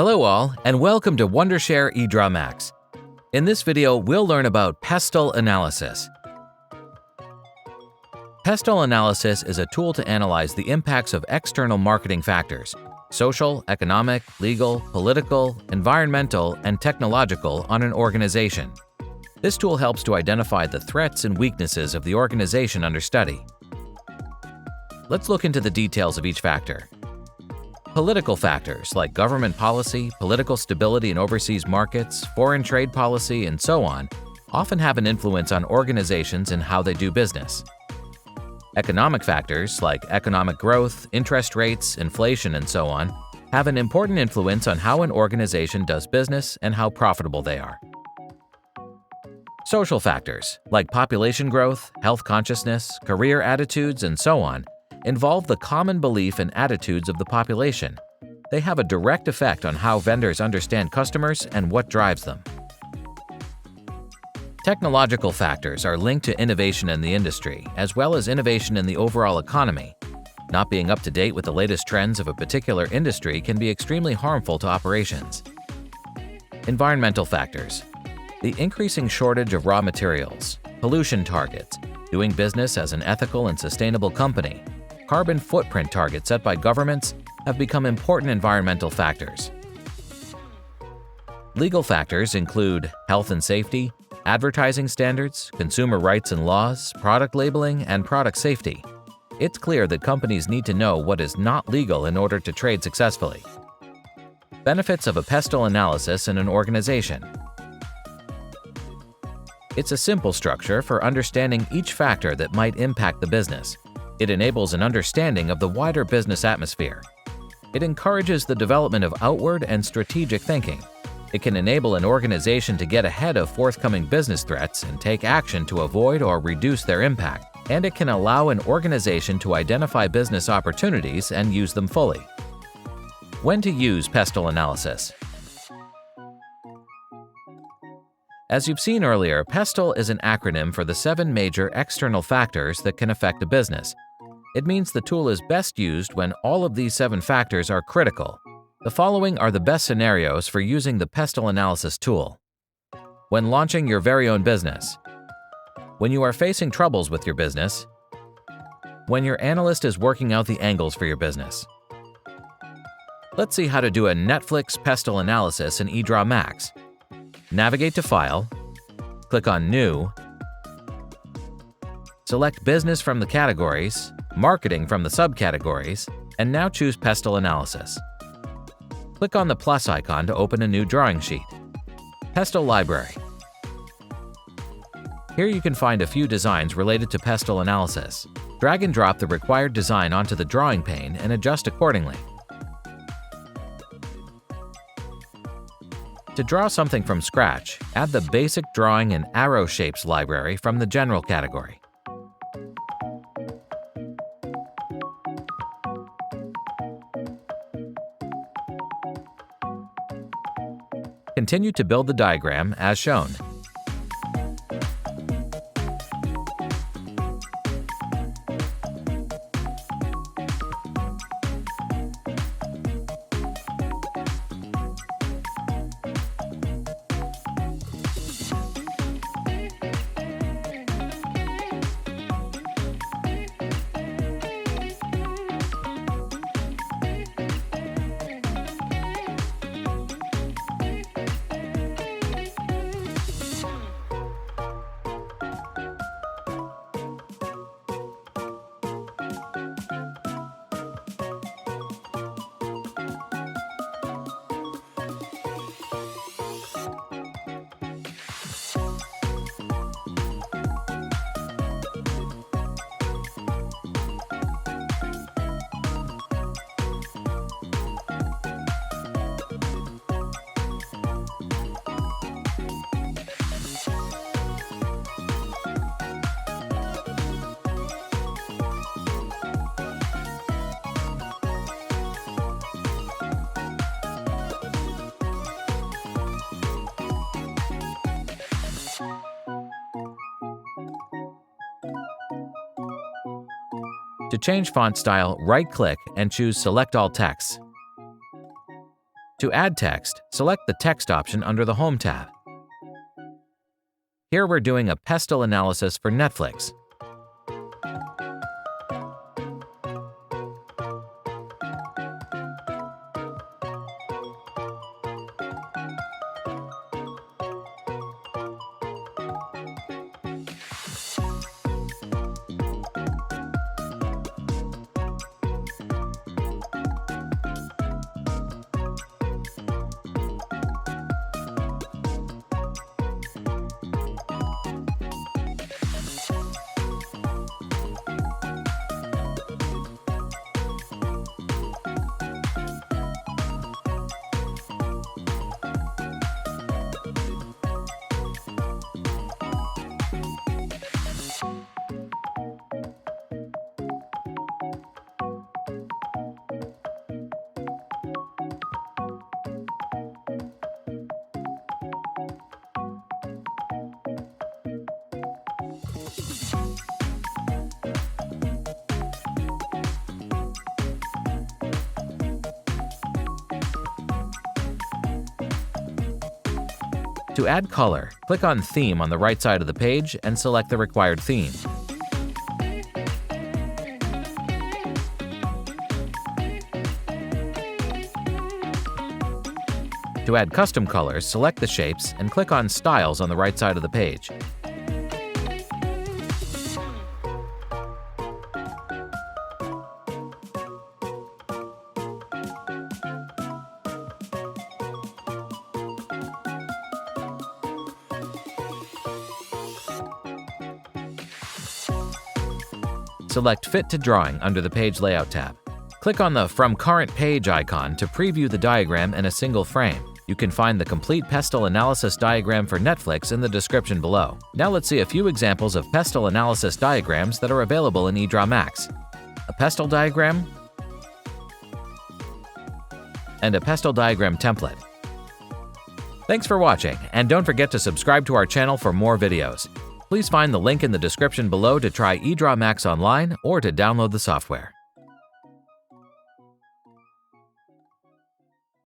Hello all, and welcome to Wondershare EdrawMax. In this video, we'll learn about PESTEL analysis. PESTEL analysis is a tool to analyze the impacts of external marketing factors, social, economic, legal, political, environmental, and technological on an organization. This tool helps to identify the threats and weaknesses of the organization under study. Let's look into the details of each factor. Political factors like government policy, political stability in overseas markets, foreign trade policy, and so on often have an influence on organizations and how they do business. Economic factors like economic growth, interest rates, inflation, and so on have an important influence on how an organization does business and how profitable they are. Social factors like population growth, health consciousness, career attitudes, and so on involve the common belief and attitudes of the population. They have a direct effect on how vendors understand customers and what drives them. Technological factors are linked to innovation in the industry, as well as innovation in the overall economy. Not being up to date with the latest trends of a particular industry can be extremely harmful to operations. Environmental factors. The increasing shortage of raw materials, pollution targets, doing business as an ethical and sustainable company, carbon footprint targets set by governments have become important environmental factors. Legal factors include health and safety, advertising standards, consumer rights and laws, product labeling, and product safety. It's clear that companies need to know what is not legal in order to trade successfully. Benefits of a PESTEL analysis in an organization. It's a simple structure for understanding each factor that might impact the business. It enables an understanding of the wider business atmosphere. It encourages the development of outward and strategic thinking. It can enable an organization to get ahead of forthcoming business threats and take action to avoid or reduce their impact. And it can allow an organization to identify business opportunities and use them fully. When to use PESTEL analysis? As you've seen earlier, PESTEL is an acronym for the 7 major external factors that can affect a business. It means the tool is best used when all of these 7 factors are critical. The following are the best scenarios for using the PESTEL analysis tool. When launching your very own business. When you are facing troubles with your business. When your analyst is working out the angles for your business. Let's see how to do a Netflix PESTEL analysis in EdrawMax. Navigate to File, click on New, select Business from the categories, Marketing from the subcategories, and now choose PESTEL Analysis. Click on the plus icon to open a new drawing sheet. PESTEL Library. Here you can find a few designs related to PESTEL analysis. Drag and drop the required design onto the drawing pane and adjust accordingly. To draw something from scratch, add the Basic Drawing and Arrow Shapes library from the General category. Continue to build the diagram as shown. To change font style, right-click and choose Select All Text. To add text, select the Text option under the Home tab. Here we're doing a PESTEL analysis for Netflix. To add color, click on Theme on the right side of the page and select the required theme. To add custom colors, select the shapes and click on Styles on the right side of the page. Select Fit to Drawing under the Page Layout tab. Click on the From Current Page icon to preview the diagram in a single frame. You can find the complete PESTEL analysis diagram for Netflix in the description below. Now let's see a few examples of PESTEL analysis diagrams that are available in EdrawMax. A PESTEL diagram and a PESTEL diagram template. Thanks for watching, and don't forget to subscribe to our channel for more videos. Please find the link in the description below to try EdrawMax online or to download the software.